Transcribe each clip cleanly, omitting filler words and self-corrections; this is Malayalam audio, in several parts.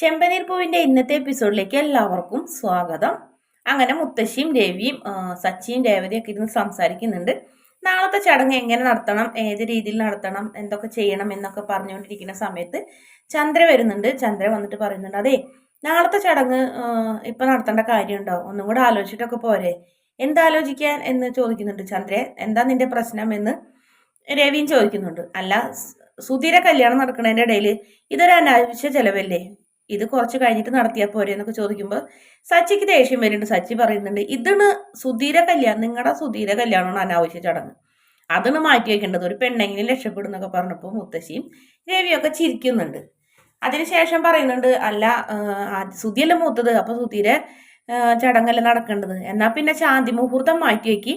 ചെമ്പനീർ പൂവിന്റെ ഇന്നത്തെ എപ്പിസോഡിലേക്ക് എല്ലാവർക്കും സ്വാഗതം. അങ്ങനെ മുത്തശ്ശിയും രവിയും സച്ചിയും രേവതിയും ഒക്കെ ഇരുന്ന് സംസാരിക്കുന്നുണ്ട്. നാളത്തെ ചടങ്ങ് എങ്ങനെ നടത്തണം, ഏത് രീതിയിൽ നടത്തണം, എന്തൊക്കെ ചെയ്യണം എന്നൊക്കെ പറഞ്ഞുകൊണ്ടിരിക്കുന്ന സമയത്ത് ചന്ദ്ര വരുന്നുണ്ട്. ചന്ദ്ര വന്നിട്ട് പറയുന്നുണ്ട്, അതെ നാളത്തെ ചടങ്ങ് ഇപ്പൊ നടത്തേണ്ട കാര്യമുണ്ടോ, ഒന്നും കൂടെ ആലോചിച്ചിട്ടൊക്കെ പോരെ. എന്താലോചിക്കാൻ എന്ന് ചോദിക്കുന്നുണ്ട് ചന്ദ്ര. എന്താ നിന്റെ പ്രശ്നം എന്ന് രവിയും ചോദിക്കുന്നുണ്ട്. അല്ല, സുധീര കല്യാണം നടക്കുന്നതിന്റെ ഇടയിൽ ഇതൊരു അനാവശ്യ ചെലവല്ലേ, ഇത് കുറച്ച് കഴിഞ്ഞിട്ട് നടത്തിയാൽ പോരെ എന്നൊക്കെ ചോദിക്കുമ്പോൾ സച്ചിക്ക് ദേഷ്യം വരുന്നുണ്ട്. സച്ചി പറയുന്നുണ്ട്, ഇതിന് സുധീര കല്യാണം, നിങ്ങളുടെ സുധീര കല്യാണമാണ് അനാവശ്യ ചടങ്ങ്, അതാണ് മാറ്റി വെക്കേണ്ടത്, ഒരു പെണ്ണെങ്കിലും രക്ഷപ്പെടും എന്നൊക്കെ പറഞ്ഞപ്പോൾ മുത്തശ്ശിയും രവിയൊക്കെ ചിരിക്കുന്നുണ്ട്. അതിനുശേഷം പറയുന്നുണ്ട്, അല്ല സുധിയല്ല മൂത്തത്, അപ്പൊ സുധീര ചടങ്ങല്ല നടക്കേണ്ടത്, എന്നാ പിന്നെ ശാന്തി മുഹൂർത്തം മാറ്റി വെക്കി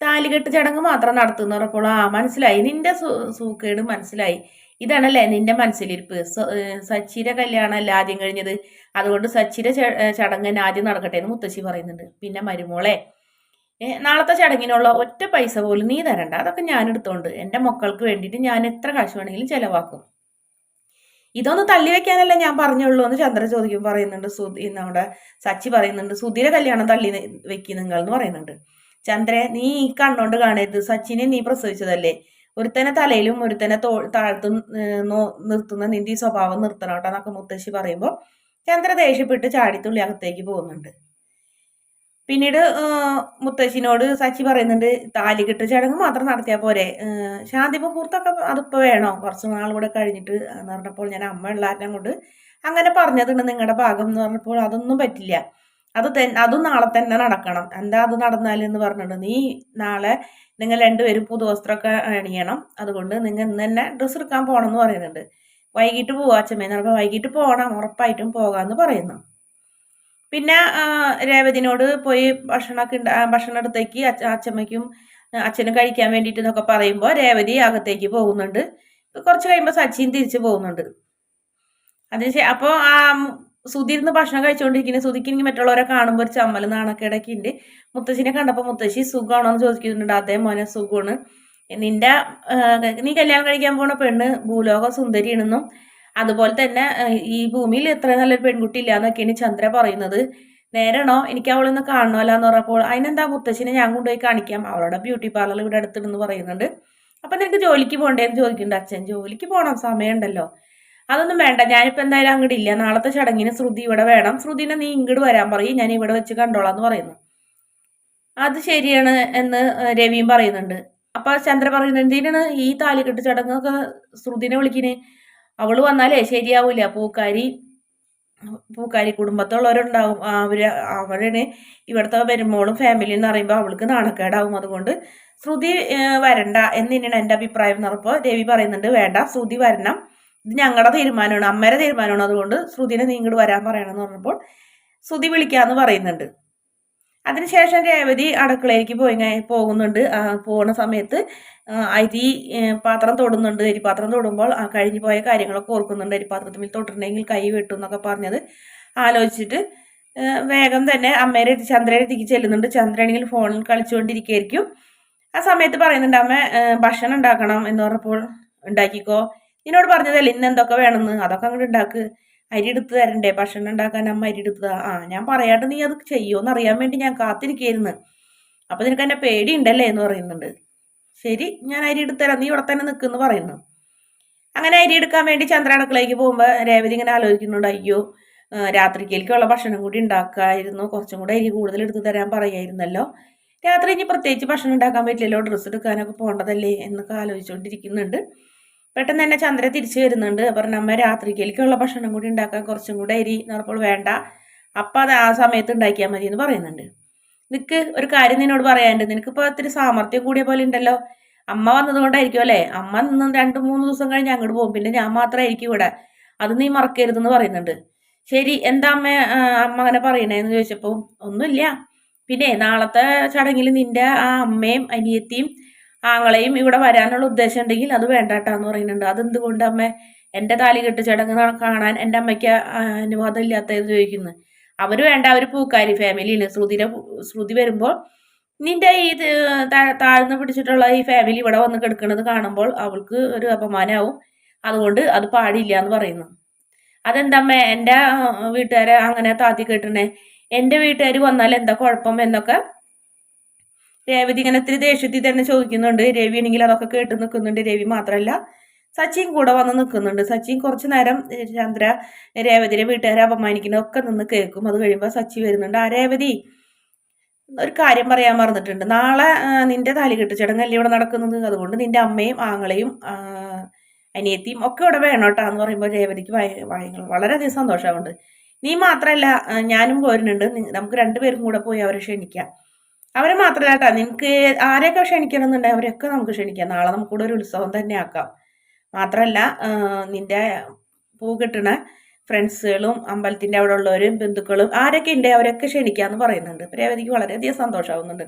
താലികെട്ട് ചടങ്ങ് മാത്രം നടത്തുന്ന പറഞ്ഞപ്പോൾ മനസ്സിലായി, നിന്റെ സൂക്കേട് മനസ്സിലായി, ഇതാണല്ലേ നിന്റെ മനസ്സിലിരിപ്പ്. സച്ചിയുടെ കല്യാണമല്ല ആദ്യം കഴിഞ്ഞത്, അതുകൊണ്ട് സച്ചിയുടെ ചടങ്ങ് ആദ്യം നടക്കട്ടെ എന്ന് മുത്തശ്ശി പറയുന്നുണ്ട്. പിന്നെ മരുമോളെ, നാളത്തെ ചടങ്ങിനുള്ള ഒറ്റ പൈസ പോലും നീ തരണ്ട, അതൊക്കെ ഞാൻ എടുത്തോണ്ട് എൻ്റെ മക്കൾക്ക് വേണ്ടിയിട്ട് ഞാൻ എത്ര കാശ് വേണമെങ്കിലും ചെലവാക്കും, ഇതൊന്ന് തള്ളി വെക്കാനല്ല ഞാൻ പറഞ്ഞുള്ളൂ എന്ന് ചന്ദ്ര ചോദിക്കും. പറയുന്നുണ്ട് നമ്മുടെ സച്ചി പറയുന്നുണ്ട്, സുധീര കല്യാണം തള്ളി വെക്കി നിങ്ങൾ എന്ന് പറയുന്നുണ്ട്. ചന്ദ്ര, നീ ഈ കണ്ണോണ്ട് കാണരുത്, സച്ചിനെ നീ പ്രസവിച്ചതല്ലേ, ഒരുത്തനെ തലയിലും ഒരുത്തനെ താഴ്ത്തും നിർത്തുന്ന നിന്റെ ഈ സ്വഭാവം നിർത്തണം കേട്ടോ എന്നൊക്കെ മുത്തശ്ശി പറയുമ്പോൾ ചന്ദ്ര ദേഷ്യപ്പെട്ട് ചാടിത്തുള്ളി അകത്തേക്ക് പോകുന്നുണ്ട്. പിന്നീട് മുത്തശ്ശിനോട് സച്ചി പറയുന്നുണ്ട്, താലികെട്ട് ചടങ്ങ് മാത്രം നടത്തിയാൽ പോരെ, ശാന്തി മുഹൂർത്തമൊക്കെ അതിപ്പോ വേണോ, കുറച്ച് നാൾ കൂടെ കഴിഞ്ഞിട്ട് എന്ന് പറഞ്ഞപ്പോൾ ഞാൻ അമ്മ ഉള്ളാരം കൊണ്ട് അങ്ങനെ പറഞ്ഞതുണ്ട് നിങ്ങളുടെ ഭാഗം എന്ന് പറഞ്ഞപ്പോൾ അതൊന്നും പറ്റില്ല, അതും നാളെ തന്നെ നടക്കണം. എന്താ അത് നടന്നാലും എന്ന് പറഞ്ഞിട്ട്, നീ നാളെ നിങ്ങൾ രണ്ടുപേരും പുതുവസ്ത്രമൊക്കെ അണിയണം, അതുകൊണ്ട് നിങ്ങൾ ഇന്ന് തന്നെ ഡ്രസ്സ് എടുക്കാൻ പോകണം എന്ന് പറയുന്നുണ്ട്. വൈകിട്ട് പോവാ അച്ഛമ്മേന്ന് പറഞ്ഞപ്പോൾ വൈകിട്ട് പോകണം, ഉറപ്പായിട്ടും പോകാമെന്ന് പറയുന്നു. പിന്നെ രേവതിനോട് പോയി ഭക്ഷണം എടുത്തേക്ക് അച്ഛമ്മയ്ക്കും അച്ഛനും കഴിക്കാൻ വേണ്ടിയിട്ട് എന്നൊക്കെ പറയുമ്പോൾ രേവതി അകത്തേക്ക് പോകുന്നുണ്ട്. കുറച്ച് കഴിയുമ്പോൾ സച്ചിൻ തിരിച്ചു പോകുന്നുണ്ട്. അപ്പോൾ ആ സുധീർന്ന് ഭക്ഷണം കഴിച്ചുകൊണ്ടിരിക്കുന്നത് സുധിക്ക് എനിക്ക് മറ്റുള്ളവരെ കാണുമ്പോൾ ഒരു ചമ്മൽ നാണക്കേടൊക്കെ ഉണ്ട്. മുത്തശ്ശിനെ കണ്ടപ്പോൾ മുത്തശ്ശി സുഖമാണോ എന്ന് ചോദിക്കുന്നുണ്ട്. അതേ മോനെ സുഖമാണ്, നിന്റെ നീ കല്യാണം കഴിക്കാൻ പോണ പെണ്ണ് ഭൂലോക സുന്ദരിയാണെന്നും അതുപോലെ തന്നെ ഈ ഭൂമിയിൽ എത്ര നല്ലൊരു പെൺകുട്ടി ഇല്ല എന്നൊക്കെയാണ് ചന്ദ്ര പറയുന്നത്. നേരണോ, എനിക്ക് അവളൊന്ന് കാണണമല്ലോ എന്ന് പറഞ്ഞപ്പോൾ അതിനെന്താ മുത്തശ്ശിനെ ഞാൻ കൊണ്ടുപോയി കാണിക്കാം, അവളുടെ ബ്യൂട്ടി പാർലർ ഇവിടെ അടുത്തിടുന്ന് പറയുന്നുണ്ട്. അപ്പൊ നിനക്ക് ജോലിക്ക് പോകണ്ടേന്ന് ചോദിക്കുന്നുണ്ട് അച്ഛൻ. ജോലിക്ക് പോകണം, സമയമുണ്ടല്ലോ. അതൊന്നും വേണ്ട, ഞാനിപ്പോൾ എന്തായാലും അങ്ങോട്ട് ഇല്ല, നാളത്തെ ചടങ്ങിന് ശ്രുതി ഇവിടെ വേണം, ശ്രുതിനെ നീ ഇങ്ങോട്ട് വരാൻ പറയും, ഞാൻ ഇവിടെ വെച്ച് കണ്ടോളാം എന്ന് പറയുന്നു. അത് ശരിയാണ് എന്ന് രവിയും പറയുന്നുണ്ട്. അപ്പൊ ചന്ദ്ര പറയുന്നത്, എന്തിനാണ് ഈ താലികെട്ട് ചടങ്ങൊക്കെ ശ്രുതിനെ വിളിക്കിന്, അവള് വന്നാലേ ശരിയാവൂല, പൂക്കാരി കുടുംബത്തുള്ളവരുണ്ടാവും, അവരാണ് ഇവിടുത്തെ വരുമ്പോളും ഫാമിലി എന്ന് പറയുമ്പോൾ അവൾക്ക് നാണക്കേടാവും, അതുകൊണ്ട് ശ്രുതി വരണ്ട എന്നിനാണ് എൻ്റെ അഭിപ്രായം എന്ന് പറഞ്ഞപ്പോൾ രവി പറയുന്നുണ്ട്, വേണ്ട ശ്രുതി വരണം, ഇത് ഞങ്ങളുടെ തീരുമാനമാണ്, അമ്മയുടെ തീരുമാനമാണ്, അതുകൊണ്ട് ശ്രുതിനെ നീ ഇങ്ങോട്ട് വരാൻ പറയണമെന്ന് പറഞ്ഞപ്പോൾ ശ്രുതി വിളിക്കാന്ന് പറയുന്നുണ്ട്. അതിനുശേഷം രേവതി അടുക്കളയിലേക്ക് പോകുന്നുണ്ട്. പോകുന്ന സമയത്ത് അരി പാത്രം തൊടുന്നുണ്ട്. അരിപാത്രം തൊടുമ്പോൾ കഴിഞ്ഞു പോയ കാര്യങ്ങളൊക്കെ ഓർക്കുന്നുണ്ട്. അരിപാത്രത്തിൽ തൊട്ടിട്ടുണ്ടെങ്കിൽ കൈ വെട്ടും എന്നൊക്കെ പറഞ്ഞത് ആലോചിച്ചിട്ട് വേഗം തന്നെ അമ്മയുടെ ചന്ദ്രയുടെ അടുത്തേക്ക് ചെല്ലുന്നുണ്ട്. ചന്ദ്രയാണെങ്കിൽ ഫോണിൽ കളിച്ചുകൊണ്ടിരിക്കുകയായിരിക്കും. ആ സമയത്ത് പറയുന്നുണ്ട്, അമ്മ ഭക്ഷണം ഉണ്ടാക്കണം എന്ന് പറഞ്ഞപ്പോൾ ഉണ്ടാക്കിക്കോ, നിന്നോട് പറഞ്ഞതല്ലേ ഇന്ന് എന്തൊക്കെ വേണമെന്ന്, അതൊക്കെ അങ്ങോട്ട് ഉണ്ടാക്ക്, അരി എടുത്ത് തരണ്ടേ, ഭക്ഷണം ഉണ്ടാക്കാൻ അമ്മ അരി എടുത്തതാ, ഞാൻ പറയാണ്ട് നീ അത് ചെയ്യുമോന്ന് അറിയാൻ വേണ്ടി ഞാൻ കാത്തിരിക്കായിരുന്നു, അപ്പൊ നിനക്ക് എന്നെ പേടിയുണ്ടല്ലേ എന്ന് പറയുന്നുണ്ട്. ശരി, ഞാൻ അരി എടുത്ത് തരാം, നീ ഇവിടെ തന്നെ നിൽക്കുന്നു പറയുന്നു. അങ്ങനെ അരി എടുക്കാൻ വേണ്ടി ചന്ദ്ര അടുക്കളയ്ക്ക് പോകുമ്പോൾ രേവതി ഇങ്ങനെ ആലോചിക്കുന്നുണ്ട്, അയ്യോ രാത്രിക്കേക്കുള്ള ഭക്ഷണം കൂടി ഉണ്ടാക്കായിരുന്നു, കുറച്ചും കൂടെ അരി കൂടുതൽ എടുത്ത് തരാൻ പറയായിരുന്നല്ലോ, രാത്രി ഇനി പ്രത്യേകിച്ച് ഭക്ഷണം ഉണ്ടാക്കാൻ പറ്റില്ലല്ലോ, ഡ്രസ്സ് എടുക്കാനൊക്കെ പോകേണ്ടതല്ലേ എന്നൊക്കെ ആലോചിച്ചുകൊണ്ടിരിക്കുന്നുണ്ട്. പെട്ടെന്ന് തന്നെ ചന്ദ്ര തിരിച്ചു വരുന്നുണ്ട്. പറഞ്ഞ അമ്മ രാത്രിക്കേക്കുള്ള ഭക്ഷണം കൂടി ഉണ്ടാക്കാൻ കുറച്ചും കൂടെ അരി എന്നപ്പോൾ വേണ്ട, അപ്പം അത് ആ സമയത്ത് ഉണ്ടാക്കിയാൽ മതി എന്ന് പറയുന്നുണ്ട്. നിനക്ക് ഒരു കാര്യം നിന്നോട് പറയാനുണ്ട്, നിനക്കിപ്പോൾ ഒത്തിരി സാമർത്ഥ്യം കൂടിയ പോലെ ഉണ്ടല്ലോ, അമ്മ വന്നതുകൊണ്ടായിരിക്കും അല്ലേ, അമ്മ നിന്ന് 2-3 ദിവസം കഴിഞ്ഞ് അങ്ങോട്ട് പോകും, പിന്നെ ഞാൻ മാത്രമായിരിക്കും ഇവിടെ, അത് നീ മറക്കരുതെന്ന് പറയുന്നുണ്ട്. ശരി, എന്താ അമ്മ അങ്ങനെ പറയണേന്ന് ചോദിച്ചപ്പോൾ ഒന്നുമില്ല, പിന്നെ നാളത്തെ ചടങ്ങിൽ നിന്റെ ആ അമ്മയും അനിയത്തിയും ആങ്ങളെയും ഇവിടെ വരാനുള്ള ഉദ്ദേശം ഉണ്ടെങ്കിൽ അത് വേണ്ടാട്ടാന്ന് പറയുന്നുണ്ട്. അതെന്തുകൊണ്ട് അമ്മ, എൻ്റെ താലികെട്ട് ചടങ്ങ് കാണാൻ എൻ്റെ അമ്മയ്ക്ക് അനുവാദം ഇല്ലാത്തതെന്ന് ചോദിക്കുന്നു. അവര് വേണ്ട, അവര് പൂക്കാരി ഫാമിലിയാണ്, ശ്രുതി വരുമ്പോൾ നിന്റെ ഈ താഴ്ന്നു പിടിച്ചിട്ടുള്ള ഈ ഫാമിലി ഇവിടെ വന്ന് കിടക്കുന്നത് കാണുമ്പോൾ അവൾക്ക് ഒരു അപമാനമാവും, അതുകൊണ്ട് അത് പാടില്ല എന്ന് പറയുന്നു. അതെന്താമ്മേ എൻ്റെ വീട്ടുകാരെ അങ്ങനെ താത്തി കേട്ടണേ, എൻ്റെ വീട്ടുകാർ വന്നാൽ എന്താ കുഴപ്പം എന്നൊക്കെ രേവതി ഇങ്ങനെ ഇത്തിരി ദേഷ്യത്തിൽ തന്നെ ചോദിക്കുന്നുണ്ട്. രവി ആണെങ്കിൽ അതൊക്കെ കേട്ട് നിൽക്കുന്നുണ്ട്. രവി മാത്രമല്ല സച്ചിൻ കൂടെ വന്ന് നിൽക്കുന്നുണ്ട്. സച്ചിൻ കുറച്ചു നേരം ചന്ദ്ര രേവതിയുടെ വീട്ടുകാരെ അപമാനിക്കുന്നതൊക്കെ നിന്ന് കേൾക്കും. അത് കഴിയുമ്പോൾ സച്ചി വരുന്നുണ്ട്. ആ രേവതി, ഒരു കാര്യം പറയാൻ മറന്നിട്ടുണ്ട്. നാളെ നിന്റെ താലികെട്ട് ചടങ്ങല്ലേ ഇവിടെ നടക്കുന്നത്. അതുകൊണ്ട് നിന്റെ അമ്മയും ആങ്ങളെയും അനിയത്തിയും ഒക്കെ ഇവിടെ വേണം കേട്ടോ എന്ന് പറയുമ്പോൾ രേവതിക്ക് വളരെയധികം സന്തോഷമുണ്ട്. നീ മാത്രമല്ല ഞാനും പോരുന്നുണ്ട്. നമുക്ക് രണ്ടുപേരും കൂടെ പോയി അവരെ ക്ഷണിക്കാം. അവരെ മാത്രമല്ല കേട്ടോ, നിനക്ക് ആരെയൊക്കെ ക്ഷണിക്കണം എന്നുണ്ടെങ്കിൽ അവരെയൊക്കെ നമുക്ക് ക്ഷണിക്കാം. നാളെ നമുക്കിവിടെ ഒരു ഉത്സവം തന്നെ ആക്കാം. മാത്രമല്ല നിന്റെ പൂ കിട്ടണ ഫ്രണ്ട്സുകളും അമ്പലത്തിൻ്റെ അവിടെ ഉള്ളവരും ബന്ധുക്കളും ആരൊക്കെ ഉണ്ട് അവരൊക്കെ ക്ഷണിക്കാമെന്ന് പറയുന്നുണ്ട്. രേവതിക്ക് വളരെയധികം സന്തോഷമാവുന്നുണ്ട്.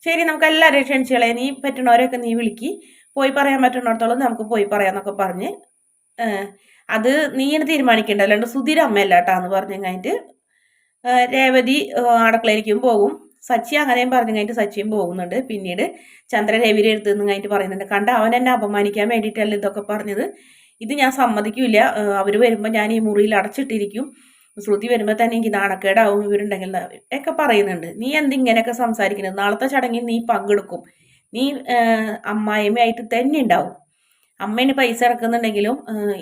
ശരി, നമുക്ക് എല്ലാവരെയും ക്ഷണിച്ചോളെ, നീ പറ്റുന്നവരൊക്കെ നീ വിളിക്ക്, പോയി പറയാൻ പറ്റുന്നിടത്തോളം നമുക്ക് പോയി പറയാമെന്നൊക്കെ പറഞ്ഞ് അത് നീ ഇങ്ങനെ തീരുമാനിക്കേണ്ട, അല്ലാണ്ട് സുധീര അമ്മയല്ല കേട്ടാന്ന് പറഞ്ഞു കഴിഞ്ഞിട്ട് രേവതി അടുക്കളയിലേക്കും പോകും. സച്ചി അങ്ങനെയും പറഞ്ഞു കഴിഞ്ഞിട്ട് സച്ചിയും പോകുന്നുണ്ട്. പിന്നീട് ചന്ദ്രൻ രവിയുടെ അടുത്ത് നിന്ന് കഴിഞ്ഞിട്ട് പറയുന്നുണ്ട്, കണ്ട അവൻ എന്നെ അപമാനിക്കാൻ വേണ്ടിയിട്ടല്ല ഇതൊക്കെ പറഞ്ഞത്, ഇത് ഞാൻ സമ്മതിക്കില്ല. അവർ വരുമ്പോൾ ഞാൻ ഈ മുറിയിൽ അടച്ചിട്ടിരിക്കും, ശ്രുതി വരുമ്പോൾ തന്നെ എനിക്ക് നാണക്കേടാവും ഇവരുണ്ടെങ്കിൽ ഒക്കെ പറയുന്നുണ്ട്. നീ എന്തിങ്ങനെയൊക്കെ സംസാരിക്കുന്നത്? നാളത്തെ ചടങ്ങിൽ നീ പങ്കെടുക്കും, നീ അമ്മായിമ്മയായിട്ട് തന്നെ ഉണ്ടാവും. അമ്മേന് പൈസ ഇറക്കുന്നുണ്ടെങ്കിലും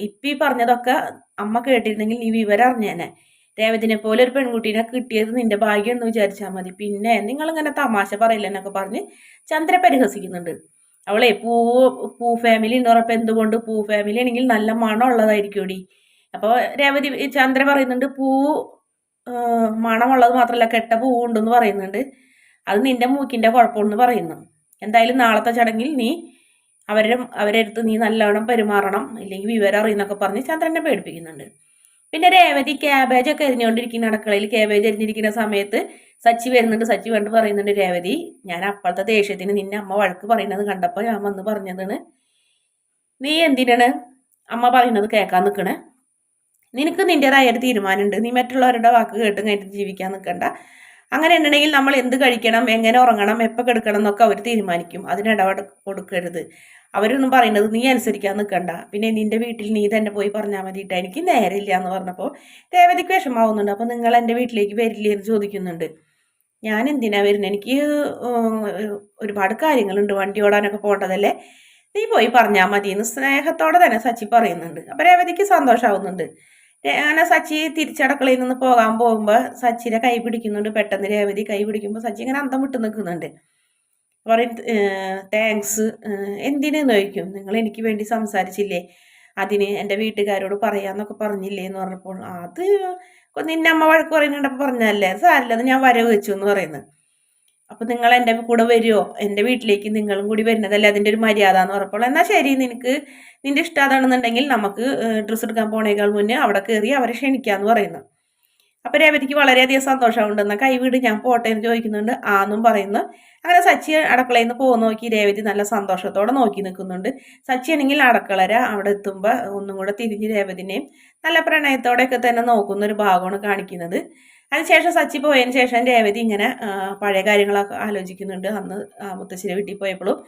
ഇപ്പം ഈ പറഞ്ഞതൊക്കെ അമ്മ കേട്ടിരുന്നെങ്കിൽ നീ വിവരം അറിഞ്ഞേനെ. രേവതിനെ പോലെ ഒരു പെൺകുട്ടീനെ കിട്ടിയത് നിന്റെ ഭാഗ്യം എന്ന് വിചാരിച്ചാൽ മതി. പിന്നെ നിങ്ങളിങ്ങനെ തമാശ പറയില്ല എന്നൊക്കെ പറഞ്ഞ് ചന്ദ്ര പരിഹസിക്കുന്നുണ്ട്. അവളെ പൂ ഫാമിലി എന്ന് പറഞ്ഞപ്പോൾ എന്തുകൊണ്ട് പൂ ഫാമിലി ആണെങ്കിൽ നല്ല മണം ഉള്ളതായിരിക്കും. അപ്പോൾ രേവതി ചന്ദ്ര പറയുന്നുണ്ട്, മണമുള്ളത് മാത്രമല്ല കെട്ട പൂവുണ്ടെന്ന് പറയുന്നുണ്ട്. അത് നിന്റെ മൂക്കിന്റെ കുഴപ്പമെന്ന് പറയുന്നു. എന്തായാലും നാളത്തെ ചടങ്ങിൽ നീ അവരെ അടുത്ത് നീ നല്ലോണം പെരുമാറണം, ഇല്ലെങ്കിൽ വിവരം അറിയുന്നൊക്കെ പറഞ്ഞ് ചന്ദ്രനെ പേടിപ്പിക്കുന്നുണ്ട്. പിന്നെ രേവതി ക്യാബേജ് ഒക്കെ എരിഞ്ഞുകൊണ്ടിരിക്കുന്ന അടുക്കളയിൽ ക്യാബേജ് എരിഞ്ഞിരിക്കുന്ന സമയത്ത് സച്ചി വരുന്നുണ്ട്. സച്ചി കണ്ട് പറയുന്നുണ്ട്, രേവതി ഞാൻ അപ്പോഴത്തെ ദേഷ്യത്തിന് നിന്നെ അമ്മ വഴക്ക് പറയുന്നത് കണ്ടപ്പോൾ ഞാൻ വന്ന് പറഞ്ഞതാണ്, നീ എന്തിനാണ് അമ്മ പറയുന്നത് കേൾക്കാൻ നിൽക്കണേ? നിനക്ക് നിൻ്റെതായ ഒരു തീരുമാനമുണ്ട്, നീ മറ്റുള്ളവരുടെ വാക്ക് കേട്ടും കഴിഞ്ഞിട്ട് ജീവിക്കാൻ നിൽക്കണ്ട. അങ്ങനെ ഉണ്ടെങ്കിൽ നമ്മൾ എന്ത് കഴിക്കണം, എങ്ങനെ ഉറങ്ങണം, എപ്പോൾ കിടക്കണം എന്നൊക്കെ അവർ തീരുമാനിക്കും. അതിനിടപെട കൊടുക്കരുത്. അവരൊന്നും പറയുന്നത് നീ അനുസരിക്കാൻ നിൽക്കണ്ട. പിന്നെ നിന്റെ വീട്ടിൽ നീ തന്നെ പോയി പറഞ്ഞാൽ മതിയിട്ട് എനിക്ക് നേരില്ല എന്ന് പറഞ്ഞപ്പോൾ രേവതിക്ക് വിഷമാവുന്നുണ്ട്. അപ്പോൾ നിങ്ങൾ എൻ്റെ വീട്ടിലേക്ക് വരില്ലേ എന്ന് ചോദിക്കുന്നുണ്ട്. ഞാൻ എന്തിനാ വരുന്നത്? എനിക്ക് ഒരുപാട് കാര്യങ്ങളുണ്ട്, വണ്ടി ഓടാനൊക്കെ പോകേണ്ടതല്ലേ, നീ പോയി പറഞ്ഞാൽ മതി എന്ന് സ്നേഹത്തോടെ തന്നെ സച്ചി പറയുന്നുണ്ട്. അപ്പോൾ രേവതിക്ക് സന്തോഷമാവുന്നുണ്ട്. അങ്ങനെ സച്ചി തിരിച്ചടക്കളയിൽ നിന്ന് പോകാൻ പോകുമ്പോൾ സച്ചിനെ കൈ പിടിക്കുന്നുണ്ട്. പെട്ടെന്ന് രേവതി കൈ പിടിക്കുമ്പോൾ സച്ചി ഇങ്ങനെ അന്തം വിട്ട് നിൽക്കുന്നുണ്ട്. പറയും താങ്ക്സ്. എന്തിനെന്ന് ചോദിക്കും. നിങ്ങൾ എനിക്ക് വേണ്ടി സംസാരിച്ചില്ലേ, അതിന് എൻ്റെ വീട്ടുകാരോട് പറയാന്നൊക്കെ പറഞ്ഞില്ലേ എന്ന് പറഞ്ഞപ്പോൾ അത് നിന്നെ അമ്മ വഴക്ക് പറയുന്നുണ്ടപ്പോൾ പറഞ്ഞല്ലേ, സാരില്ല അത് ഞാൻ വരവ് വെച്ചു എന്ന് പറയുന്നത്. അപ്പോൾ നിങ്ങൾ എൻ്റെ കൂടെ വരുമോ, എൻ്റെ വീട്ടിലേക്ക് നിങ്ങളും കൂടി വരുന്നതല്ലേ അതിൻ്റെ ഒരു മര്യാദ എന്ന് പറഞ്ഞപ്പോൾ എന്നാൽ ശരി, നിന്റെ ഇഷ്ടം അതാണെന്നുണ്ടെങ്കിൽ നമുക്ക് ഡ്രസ്സ് എടുക്കാൻ പോണേക്കാൾ മുന്നേ അവിടെ കയറി അവരെ ക്ഷണിക്കാമെന്ന് പറയുന്നു. അപ്പോൾ രേവതിക്ക് വളരെയധികം സന്തോഷമുണ്ട്. എന്നാൽ കൈവിട് ഞാൻ പോട്ടെ എന്ന് ചോദിക്കുന്നുണ്ട്. ആന്നും പറയുന്നു. അങ്ങനെ സച്ചി അടുക്കളയിൽ നിന്ന് പോകുന്ന നോക്കി രേവതി നല്ല സന്തോഷത്തോടെ നോക്കി നിൽക്കുന്നുണ്ട്. സച്ചി ആണെങ്കിൽ അടുക്കളര അവിടെ എത്തുമ്പോൾ ഒന്നും കൂടെ തിരിഞ്ഞ് രേവതിനെയും നല്ല പ്രണയത്തോടെയൊക്കെ തന്നെ നോക്കുന്ന ഒരു ഭാഗമാണ് കാണിക്കുന്നത്. അതിനുശേഷം സച്ചി പോയതിന് ശേഷം രേവതി ഇങ്ങനെ പഴയ കാര്യങ്ങളൊക്കെ ആലോചിക്കുന്നുണ്ട്. അന്ന് മുത്തശ്ശിയുടെ വീട്ടിൽ പോയപ്പോഴും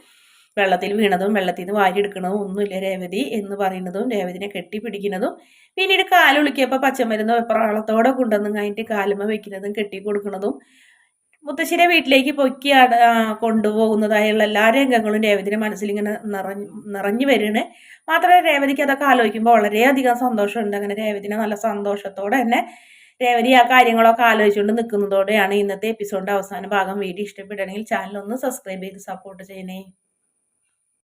വെള്ളത്തിൽ വീണതും വെള്ളത്തിൽ നിന്ന് വാരിയെടുക്കണതും ഒന്നുമില്ല രേവതി എന്ന് പറയുന്നതും രേവതിനെ കെട്ടിപ്പിടിക്കുന്നതും പിന്നീട് കാലൊളിക്കിയപ്പോൾ പച്ചമരുന്ന് വെപ്രാളത്തോടെ കൊണ്ടുവന്നും കഴിഞ്ഞിട്ട് കാലുമ വെക്കുന്നതും കെട്ടി കൊടുക്കുന്നതും മുത്തശ്ശിയുടെ വീട്ടിലേക്ക് പൊക്കി കൊണ്ടുപോകുന്നതായുള്ള എല്ലാ രംഗങ്ങളും രേവതിയുടെ മനസ്സിലിങ്ങനെ നിറഞ്ഞു വരണേ. മാത്രമല്ല രേവതിക്ക് അതൊക്കെ ആലോചിക്കുമ്പോൾ വളരെയധികം സന്തോഷമുണ്ട്. അങ്ങനെ രേവതിനെ നല്ല സന്തോഷത്തോടെ തന്നെ രേവതി ആ കാര്യങ്ങളൊക്കെ ആലോചിച്ചുകൊണ്ട് നിൽക്കുന്നതോടെയാണ് ഇന്നത്തെ എപ്പിസോഡിൻ്റെ അവസാന ഭാഗം. വീഡിയോ ഇഷ്ടപ്പെടുകയാണെങ്കിൽ ചാനൽ ഒന്ന് സബ്സ്ക്രൈബ് ചെയ്ത് സപ്പോർട്ട് ചെയ്യണേ.